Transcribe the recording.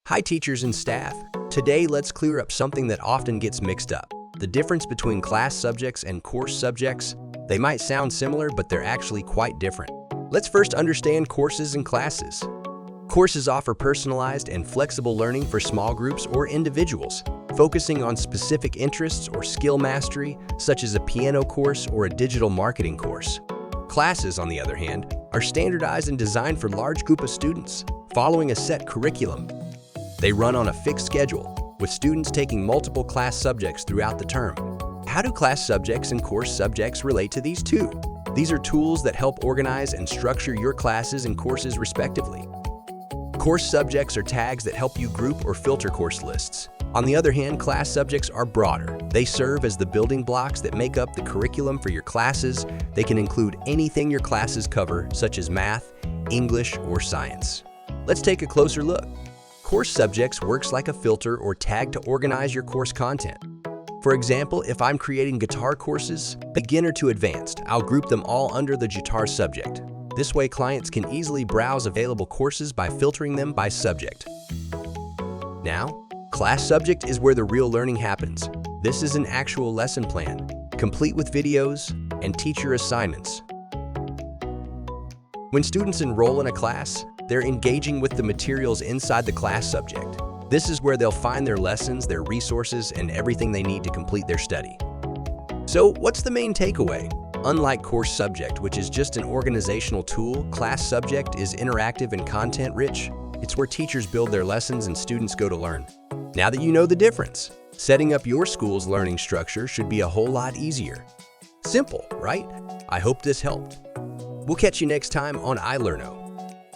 Hi teachers and staff. Today let's clear up something that often gets mixed up. The difference between class subjects and course subjects. They might sound similar, but they're actually quite different. Let's first understand courses and classes. Courses offer personalized and flexible learning for small groups or individuals, focusing on specific interests or skill mastery, such as a piano course or a digital marketing course. Classes, on the other hand, are standardized and designed for large group of students, following a set curriculum. They run on a fixed schedule, with students taking multiple class subjects throughout the term. How do class subjects and course subjects relate to these two? These are tools that help organize and structure your classes and courses respectively. Course subjects are tags that help you group or filter course lists. On the other hand, class subjects are broader. They serve as the building blocks that make up the curriculum for your classes. They can include anything your classes cover, such as math, English, or science. Let's take a closer look. Course subjects works like a filter or tag to organize your course content. For example, if I'm creating guitar courses, beginner to advanced, I'll group them all under the guitar subject. This way, clients can easily browse available courses by filtering them by subject. Now, class subject is where the real learning happens. This is an actual lesson plan, complete with videos and teacher assignments. When students enroll in a class, they're engaging with the materials inside the class subject. This is where they'll find their lessons, their resources, and everything they need to complete their study. So, what's the main takeaway? Unlike course subject, which is just an organizational tool, class subject is interactive and content-rich. It's where teachers build their lessons and students go to learn. Now that you know the difference, setting up your school's learning structure should be a whole lot easier. Simple, right? I hope this helped. We'll catch you next time on ilerno.